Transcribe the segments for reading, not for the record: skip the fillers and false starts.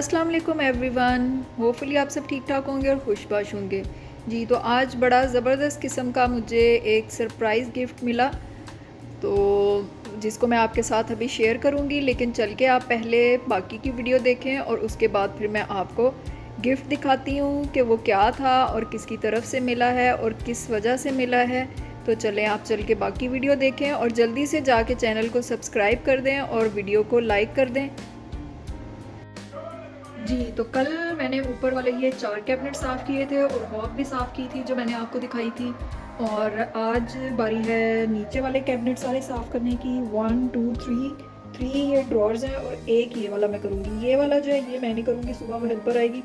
अस्सलाम वालेकुम everyone. Hopefully आप सब ठीक ठाक होंगे और खुशबाश होंगे। जी तो आज बड़ा ज़बरदस्त किस्म का मुझे एक सरप्राइज़ गिफ्ट मिला, तो जिसको मैं आपके साथ अभी शेयर करूंगी। लेकिन चल के आप पहले बाकी की वीडियो देखें और उसके बाद फिर मैं आपको गिफ्ट दिखाती हूँ कि वो क्या था और किसकी तरफ से मिला है और किस वजह से मिला है। तो चलें आप चल के बाकी वीडियो देखें और जल्दी से जाके चैनल को सब्सक्राइब कर दें और वीडियो को लाइक कर दें। जी तो कल मैंने ऊपर वाले ये 4 कैबिनेट साफ़ किए थे और हॉब भी साफ़ की थी जो मैंने आपको दिखाई थी। और आज बारी है नीचे वाले कैबिनेट सारे साफ़ करने की। 1 2 3 ये ड्रॉर्स हैं और एक ये वाला मैं करूँगी। ये वाला जो है ये मैं नहीं करूँगी, सुबह वो हेल्पर आएगी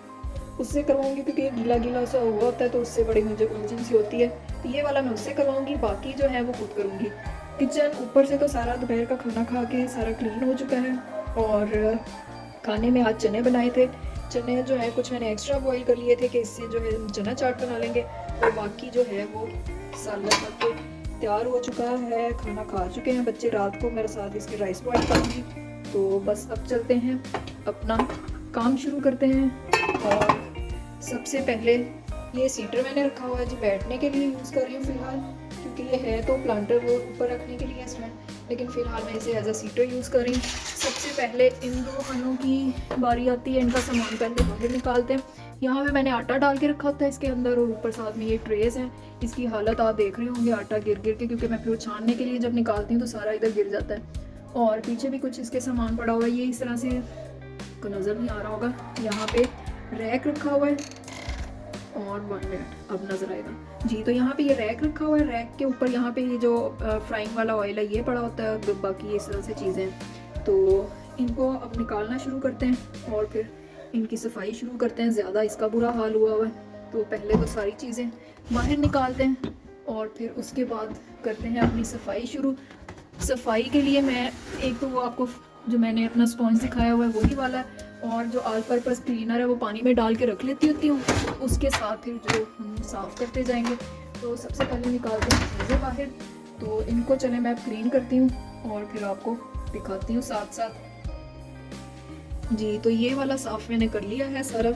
उससे करवाऊँगी क्योंकि ये गीला गीला सा हुआ होता है तो उससे बड़ी मुझे उलझन सी होती है। तो ये वाला मैं उससे करवाऊँगी, बाकी जो है वो खुद करूँगी। किचन ऊपर से तो सारा दोपहर का खाना खा के सारा क्लीन हो चुका है। और खाने में आज चने बनाए थे। चने जो है कुछ मैंने एक्स्ट्रा बॉईल कर लिए थे कि इससे जो है चना चाट बना लेंगे, और बाकी जो है वो सालन के तैयार हो चुका है। खाना खा चुके हैं बच्चे, रात को मेरे साथ इसके राइस बॉईल करूँगी। तो बस अब चलते हैं अपना काम शुरू करते हैं। और सबसे पहले ये सीटर मैंने रखा हुआ है जी, बैठने के लिए यूज़ कर रही हूँ फ़िलहाल, क्योंकि ये है तो प्लांटर वो ऊपर रखने के लिए इसमें, लेकिन फ़िलहाल मैं इसे एज अ सीटर यूज़ कर रही हूँ। सबसे पहले इन दो खानों की बारी आती है, इनका सामान पहले बाहर निकालते हैं। यहाँ पे मैंने आटा डाल के रखा होता है इसके अंदर, और ऊपर साथ में ये ट्रेस हैं। इसकी हालत आप देख रहे होंगे आटा गिर गिर के, क्योंकि मैं फिर छानने के लिए जब निकालती हूँ तो सारा इधर गिर जाता है। और पीछे भी कुछ इसके सामान पड़ा हुआ है, ये इस तरह से को नज़र नहीं आ रहा होगा। यहाँ पे रैक रखा हुआ है, और 1 मिनट अब नज़र आएगा जी। तो यहाँ पे ये रैक रखा हुआ है, रैक के ऊपर यहाँ पे ये जो फ्राइंग वाला ऑयल है ये पड़ा होता है, बाकी इस तरह से चीज़ें। तो इनको अब निकालना शुरू करते हैं और फिर इनकी सफाई शुरू करते हैं। ज़्यादा इसका बुरा हाल हुआ हुआ है, तो पहले तो सारी चीज़ें बाहर निकालते हैं और फिर उसके बाद करते हैं अपनी सफाई शुरू। सफाई के लिए मैं एक तो वो आपको जो मैंने अपना स्पॉन्ज दिखाया हुआ है वही वाला है, और जो ऑल पर्पस क्लीनर है वो पानी में डाल के रख लेती होती हूँ, उसके साथ फिर जो हम साफ़ करते जाएंगे। तो सबसे पहले निकालते हैं चीज़ें बाहर, तो इनको चले मैं क्लीन करती हूँ और फिर आपको दिखाती हूँ साथ साथ। जी तो ये वाला साफ़ मैंने कर लिया है, सारा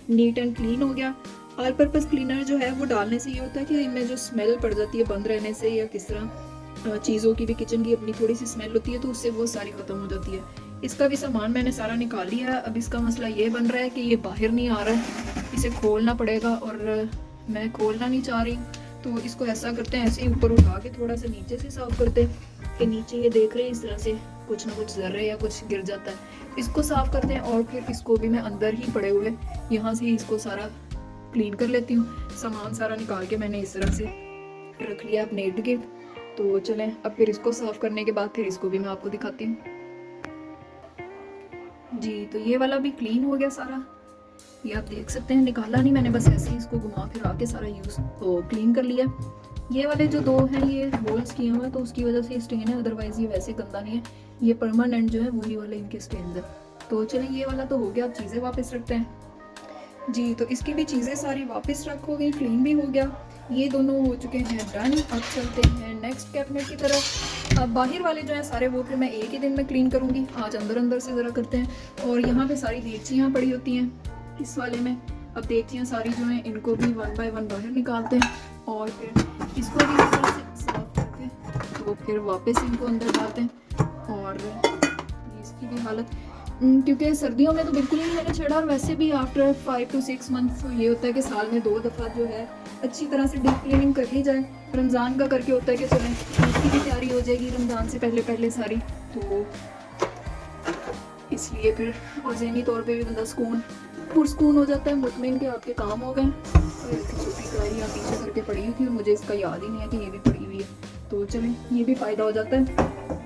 नीट एंड क्लीन हो गया। ऑल पर्पस क्लीनर जो है वो डालने से ये होता है कि इनमें जो स्मेल पड़ जाती है बंद रहने से, या किस तरह चीज़ों की भी किचन की अपनी थोड़ी सी स्मेल होती है, तो उससे वो सारी ख़त्म हो जाती है। इसका भी सामान मैंने सारा निकाल लिया है। अब इसका मसला ये बन रहा है कि ये बाहर नहीं आ रहा है, इसे खोलना पड़ेगा, और मैं खोलना नहीं चाह रही। तो इसको ऐसा करते हैं, ऐसे ही ऊपर उठा के थोड़ा सा नीचे से साफ़ करते हैं कि नीचे ये देख रहे हैं इस तरह से कुछ ना कुछ ज़र्रे या कुछ गिर जाता है। इसको साफ़ करते हैं और फिर इसको भी मैं अंदर ही पड़े हुए यहाँ से इसको सारा क्लीन कर लेती हूँ। सामान सारा निकाल के मैंने इस तरह से रख लिया अपने इर्द गिर्द। तो चलें अब फिर इसको साफ़ करने के बाद फिर इसको भी मैं आपको दिखाती हूँ। जी तो ये वाला भी क्लीन हो गया सारा, ये आप देख सकते हैं, निकाला नहीं मैंने, बस ऐसे ही इसको घुमा फिरा के सारा यूज़ तो क्लीन कर लिया। ये वाले जो दो हैं ये होल्स किए हुए हैं तो उसकी वजह से ये स्टेन है, अदरवाइज़ ये वैसे गंदा नहीं है, ये परमानेंट जो है वही वाले इनके स्टेन है। तो चलें ये वाला तो हो गया, अब चीज़ें वापस रखते हैं। जी तो इसकी भी चीज़ें सारी वापस रख हो गई, क्लीन भी हो गया, ये दोनों हो चुके हैं डन। अब चलते हैं नेक्स्ट कैबिनेट की तरफ। अब बाहर वाले जो हैं सारे वो फिर मैं एक ही दिन में क्लीन करूँगी, आज अंदर अंदर से ज़रा करते हैं। और यहाँ पे सारी देगचियाँ पड़ी होती हैं इस वाले में। अब देगचियाँ सारी जो हैं इनको भी 1 बाय 1 बाहर निकालते हैं और फिर इसको भी इस तरह से साफ करके तो फिर वापस इनको अंदर डालते हैं। और इसकी भी हालत, क्योंकि सर्दियों में तो बिल्कुल ही मैंने छेड़ा, और वैसे भी आफ्टर 5 to 6 मंथ्स ये होता है कि साल में 2 दफ़ा जो है अच्छी तरह से डीप क्लीनिंग कर ली जाए। रमज़ान का करके होता है कि चलें उसकी भी तैयारी हो जाएगी रमज़ान से पहले पहले सारी, तो इसलिए फिर और ज़हनी तौर पे भी बंदा पुरसकून हो जाता है, मुतमिन के आपके काम हो गए। और इसकी छोटी कढ़ाई यहाँ पीछे करके पड़ी हुई थी और मुझे इसका याद ही नहीं है कि ये भी पड़ी हुई है। तो चलें ये भी फ़ायदा हो जाता है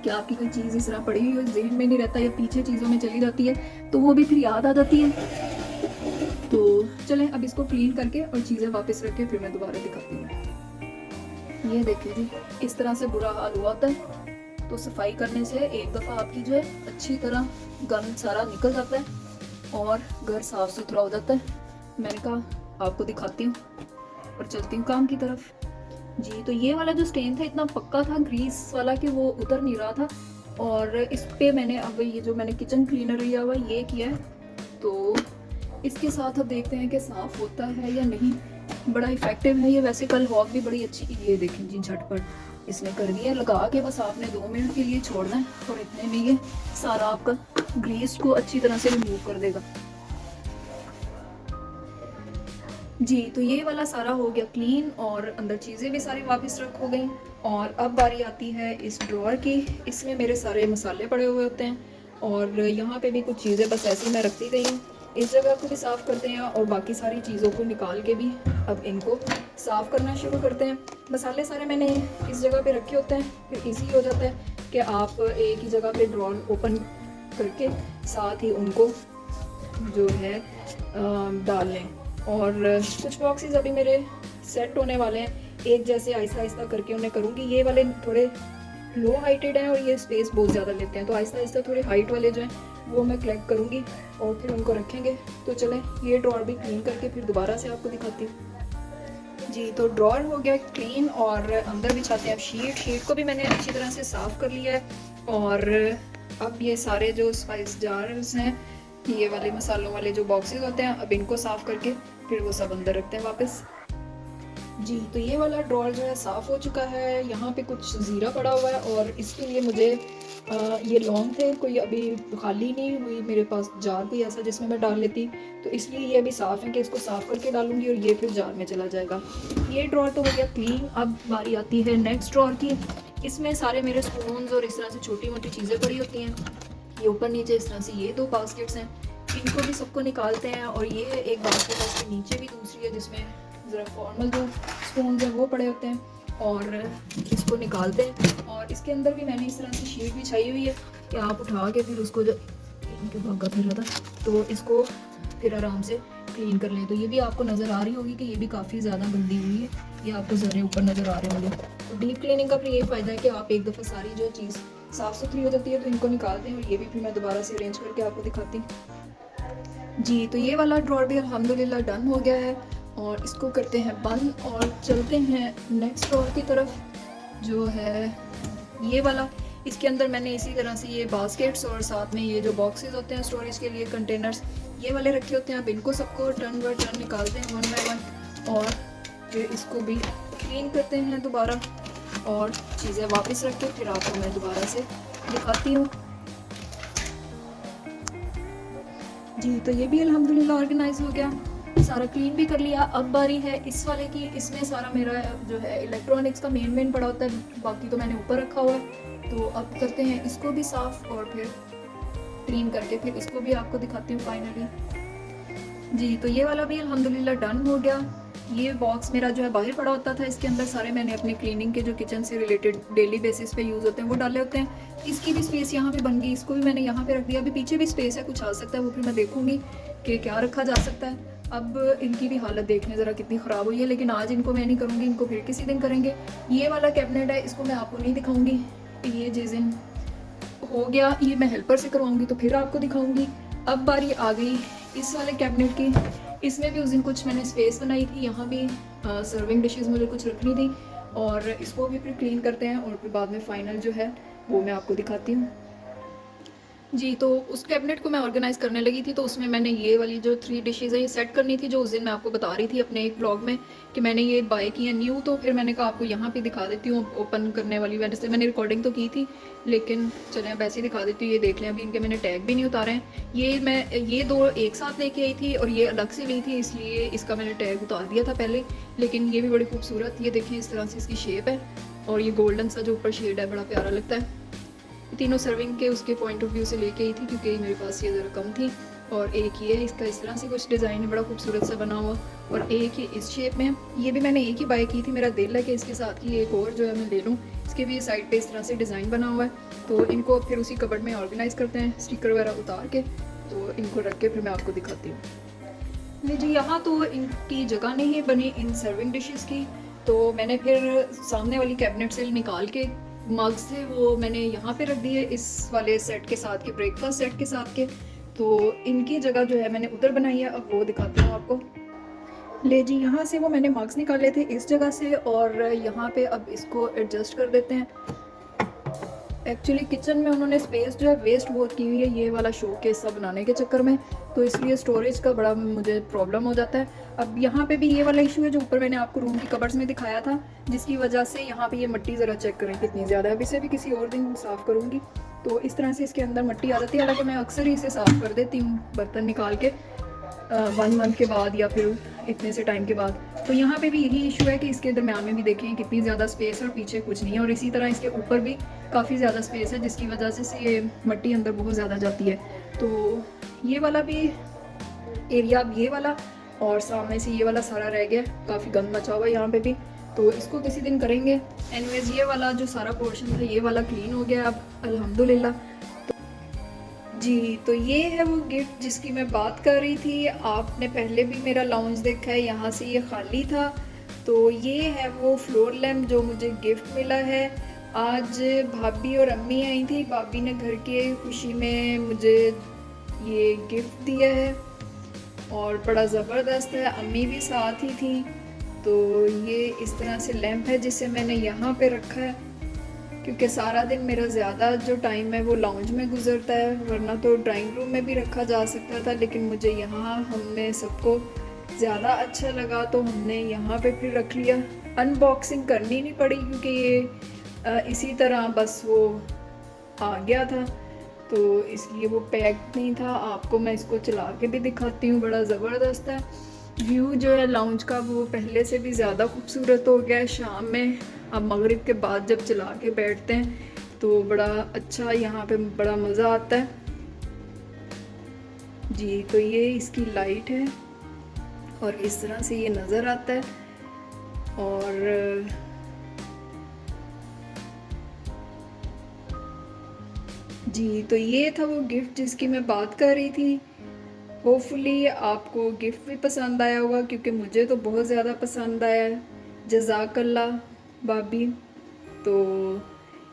कि आपकी कोई चीज़ इस तरह पड़ी हुई हो, जहन में नहीं रहता या पीछे चीज़ों में चली जाती है तो वो भी फिर याद आ जाती है। तो चलें अब इसको क्लीन करके और चीज़ें वापस रख के फिर मैं दोबारा दिखाती हूँ। ये देखिए जी इस तरह से बुरा हाल हुआ होता है, तो सफाई करने से एक दफ़ा आपकी जो है अच्छी तरह गंद सारा निकल जाता है और घर साफ़ सुथरा हो जाता है। मैंने कहा आपको दिखाती हूँ और चलती हूँ काम की तरफ। जी तो ये वाला जो स्टेन था इतना पक्का था ग्रीस वाला कि वो उतर नहीं रहा था, और इस पे मैंने अब ये जो मैंने किचन क्लीनर लिया हुआ ये किया है तो इसके साथ अब देखते हैं कि साफ़ होता है या नहीं। बड़ा इफ़ेक्टिव है ये, वैसे कल हॉक भी बड़ी अच्छी, ये देखें जी झटपट इसने कर दिया लगा के, बस आपने 2 मिनट के लिए छोड़ना है और इतने में ये सारा आपका ग्रीस को अच्छी तरह से रिमूव कर देगा। जी तो ये वाला सारा हो गया क्लीन और अंदर चीज़ें भी सारी वापस रख हो गई। और अब बारी आती है इस ड्रॉअर की। इसमें मेरे सारे मसाले पड़े हुए होते हैं और यहाँ पे भी कुछ चीज़ें बस ऐसी मैं रखती गई हूँ। इस जगह को भी साफ़ करते हैं और बाकी सारी चीज़ों को निकाल के भी अब इनको साफ़ करना शुरू करते हैं। मसाले सारे मैंने इस जगह पे रखे होते हैं, फिर ईजी हो जाता है कि आप एक ही जगह पे ड्रॉअर ओपन करके साथ ही उनको जो है डाल लें। और कुछ बॉक्सेस अभी मेरे सेट होने वाले हैं, एक जैसे आहिस्ता आहिस्ता करके उन्हें करूँगी। ये वाले थोड़े लो हाइटेड हैं और ये स्पेस बहुत ज़्यादा लेते हैं, तो आहिस्ता आहिस्ता थोड़े हाइट वाले जो हैं वो मैं कलेक्ट करूँगी और फिर उनको रखेंगे। तो चलें ये ड्रॉअर भी क्लीन करके फिर दोबारा से आपको दिखाती हूँ। जी तो ड्रॉअर हो गया क्लीन और अंदर बिछाते हैं अब शीट को भी मैंने अच्छी तरह से साफ़ कर लिया है। और अब ये सारे जो स्पाइस जार्स हैं, ये वाले मसालों वाले जो बॉक्सेस होते हैं, अब इनको साफ़ करके फिर वो सब अंदर रखते हैं वापस। जी तो ये वाला ड्रॉअर जो है साफ़ हो चुका है। यहाँ पे कुछ ज़ीरा पड़ा हुआ है और इसके लिए मुझे ये लौंग थे, कोई अभी खाली नहीं हुई मेरे पास जार कोई ऐसा जिसमें मैं डाल लेती, तो इसलिए ये अभी साफ़ है कि इसको साफ़ करके डालूंगी और ये फिर जार में चला जाएगा। ये ड्रॉअर तो हो गया क्लीन। अब बारी आती है नेक्स्ट ड्रॉअर की। इसमें सारे मेरे स्पून्स और इस तरह से छोटी मोटी चीज़ें पड़ी होती हैं। ये ऊपर नीचे इस तरह से ये 2 बास्केट्स हैं, इनको भी सबको निकालते हैं। और ये एक बास्केट है, इसके नीचे भी दूसरी है जिसमें ज़रा फॉर्मल जो स्पून हैं वो पड़े होते हैं और इसको निकालते हैं। और इसके अंदर भी मैंने इस तरह से शीट बिछाई हुई है कि आप उठा के फिर उसको जो इनके भागा फिर रहा था तो इसको फिर आराम से क्लीन कर लें। तो ये भी आपको नज़र आ रही होगी कि ये भी काफ़ी ज़्यादा गंदी हुई है, ये आपको ज़रे ऊपर नज़र आ रहे होंगे। तो डीप क्लीनिंग का फिर ये फ़ायदा है कि आप एक दफ़ा सारी जो चीज़ साफ़ सुथरी हो जाती है तो इनको निकालते हैं और ये भी फिर मैं दोबारा से अरेंज करके आपको दिखाती हूँ। जी तो ये वाला ड्रॉअर भी अल्हम्दुलिल्लाह डन हो गया है और इसको करते हैं बंद और चलते हैं नेक्स्ट ड्रॉअर की तरफ जो है ये वाला। इसके अंदर मैंने इसी तरह से ये बास्केट्स और साथ में ये जो बॉक्सेस होते हैं स्टोरेज के लिए कंटेनर्स ये वाले रखे होते हैं। अब इनको सबको टर्न बाय टर्न निकालते हैं 1 बाय 1 और फिर इसको भी क्लीन करते हैं दोबारा और चीज़ें वापस रख के फिर आपको मैं दोबारा से दिखाती हूँ। जी तो ये भी अल्हम्दुलिल्लाह ऑर्गेनाइज हो गया, सारा क्लीन भी कर लिया। अब बारी है इस वाले की। इसमें सारा मेरा जो है इलेक्ट्रॉनिक्स का मेन पड़ा होता है, बाकी तो मैंने ऊपर रखा हुआ है। तो अब करते हैं इसको भी साफ़ और फिर क्लीन करके फिर इसको भी आपको दिखाती हूँ फाइनली। जी तो ये वाला भी अल्हम्दुलिल्लाह डन हो गया। ये बॉक्स मेरा जो है बाहर पड़ा होता था, इसके अंदर सारे मैंने अपने क्लीनिंग के जो किचन से रिलेटेड डेली बेसिस पे यूज़ होते हैं वो डाले होते हैं। इसकी भी स्पेस यहाँ पे बन गई, इसको भी मैंने यहाँ पे रख दिया। अभी पीछे भी स्पेस है, कुछ आ सकता है वो फिर मैं देखूँगी कि क्या रखा जा सकता है। अब इनकी भी हालत देखने ज़रा कितनी ख़राब हुई है, लेकिन आज इनको मैं नहीं करूँगी, इनको फिर किसी दिन करेंगे। ये वाला कैबिनेट है, इसको मैं आपको नहीं दिखाऊँगी, ये जिस दिन हो गया ये मैं हेल्पर से करवाऊँगी तो फिर आपको दिखाऊँगी। अब बारी आ गई इस वाले कैबिनेट की। इसमें भी उस दिन कुछ मैंने स्पेस बनाई थी, यहाँ भी सर्विंग डिशेस मुझे कुछ रखनी थी और इसको भी फिर क्लीन करते हैं और फिर बाद में फ़ाइनल जो है वो मैं आपको दिखाती हूँ। जी तो उस कैबिनेट को मैं ऑर्गेनाइज़ करने लगी थी तो उसमें मैंने ये वाली जो 3 डिशेज़ हैं ये सेट करनी थी, जो उस दिन मैं आपको बता रही थी अपने एक ब्लॉग में कि मैंने ये बाय की है न्यू। तो फिर मैंने कहा आपको यहाँ पे दिखा देती हूँ ओपन करने वाली। वैसे मैंने रिकॉर्डिंग तो की थी लेकिन चलें अब ऐसे ही दिखा देती हूँ। ये देख लें, अभी इनके मैंने टैग भी नहीं उतारे हैं। ये 2 एक साथ लेके आई थी और ये अलग से ली थी, इसलिए इसका मैंने टैग उतार दिया था पहले। लेकिन ये भी बड़ी खूबसूरत, ये देखें इस तरह से इसकी शेप है और ये गोल्डन सा जो ऊपर शेड है बड़ा प्यारा लगता है। तीनों सर्विंग के उसके पॉइंट ऑफ व्यू से लेके आई थी क्योंकि मेरे पास ये ज़रा कम थी। और एक ये है, इसका इस तरह से कुछ डिज़ाइन है बड़ा खूबसूरत सा बना हुआ, और एक ये इस शेप में। ये भी मैंने एक ही बाय की थी, मेरा दिल है कि इसके साथ ही एक और जो है मैं ले लूँ। इसके भी साइड पे इस तरह से डिज़ाइन बना हुआ है, तो इनको फिर उसी कबर्ड में ऑर्गेनाइज़ करते हैं स्टिकर वगैरह उतार के। तो इनको रख के फिर मैं आपको दिखाती हूँ। जी यहाँ तो इनकी जगह नहीं बनी इन सर्विंग डिशेज़ की, तो मैंने फिर सामने वाली कैबिनेट से निकाल के मग्स थे वो मैंने यहाँ पे रख दिए इस वाले सेट के साथ के, ब्रेकफास्ट सेट के साथ के। तो इनकी जगह जो है मैंने उधर बनाई है, अब वो दिखाती हूँ आपको। ले जी यहाँ से वो मैंने मग्स निकाले थे इस जगह से और यहाँ पे अब इसको एडजस्ट कर देते हैं। एक्चुअली किचन में उन्होंने स्पेस जो है वेस्ट बहुत की हुई है ये वाला शोकेस सब बनाने के चक्कर में, तो इसलिए स्टोरेज का बड़ा मुझे प्रॉब्लम हो जाता है। अब यहाँ पे भी ये वाला इशू है जो ऊपर मैंने आपको रूम की कबर्ड्स में दिखाया था, जिसकी वजह से यहाँ पे ये मिट्टी ज़रा चेक करें कितनी ज़्यादा है। अब इसे भी किसी और दिन साफ़ करूँगी। तो इस तरह से इसके अंदर मिट्टी आ जाती है, हालांकि मैं अक्सर ही इसे साफ़ कर देती हूँ बर्तन निकाल के 1 मंथ के बाद या फिर इतने से टाइम के बाद। तो यहाँ पे भी यही इशू है कि इसके दरम्यान में भी देखें कितनी ज़्यादा स्पेस है और पीछे कुछ नहीं है, और इसी तरह इसके ऊपर भी काफ़ी ज़्यादा स्पेस है जिसकी वजह से ये मिट्टी अंदर बहुत ज़्यादा जाती है। तो ये वाला भी एरिया, ये वाला और सामने से ये वाला सारा रह गया, काफ़ी गंद मचा हुआ है यहाँ पे भी, तो इसको किसी दिन करेंगे। एनीवेज ये वाला जो सारा पोर्शन था ये वाला क्लीन हो गया अब अल्हम्दुलिल्लाह। जी, तो ये है वो गिफ्ट जिसकी मैं बात कर रही थी। आपने पहले भी मेरा लाउंज देखा है, यहाँ से ये खाली था। तो ये है वो फ्लोर लैम्प जो मुझे गिफ्ट मिला है। आज भाभी और अम्मी आई थी, भाभी ने घर के खुशी में मुझे ये गिफ्ट दिया है और बड़ा ज़बरदस्त है। अम्मी भी साथ ही थी। तो ये इस तरह से लैम्प है जिसे मैंने यहाँ पे रखा है, क्योंकि सारा दिन मेरा ज़्यादा जो टाइम है वो लाउंज में गुजरता है, वरना तो ड्राइंग रूम में भी रखा जा सकता था, लेकिन मुझे यहाँ हमने सबको ज़्यादा अच्छा लगा तो हमने यहाँ पे फिर रख लिया। अनबॉक्सिंग करनी नहीं पड़ी क्योंकि ये इसी तरह बस वो आ गया था, तो इसलिए वो पैक नहीं था। आपको मैं इसको चला के भी दिखाती हूँ, बड़ा ज़बरदस्त है। व्यू जो है लाउंज का वो पहले से भी ज़्यादा खूबसूरत हो गया है शाम में। अब मगरिब के बाद जब चला के बैठते हैं तो बड़ा अच्छा यहाँ पे बड़ा मज़ा आता है। जी, तो ये इसकी लाइट है और इस तरह से ये नज़र आता है। और जी, तो ये था वो गिफ्ट जिसकी मैं बात कर रही थी। होपफुली आपको गिफ्ट भी पसंद आया होगा, क्योंकि मुझे तो बहुत ज़्यादा पसंद आया है। जज़ाकल्ला भाभी। तो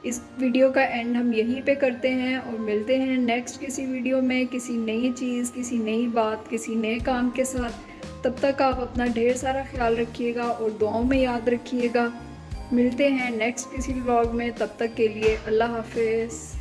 इस वीडियो का एंड हम यहीं पे करते हैं और मिलते हैं नेक्स्ट किसी वीडियो में, किसी नई चीज़, किसी नई बात, किसी नए काम के साथ। तब तक आप अपना ढेर सारा ख्याल रखिएगा और दुआओं में याद रखिएगा। मिलते हैं नेक्स्ट किसी व्लॉग में, तब तक के लिए अल्लाह हाफिज़।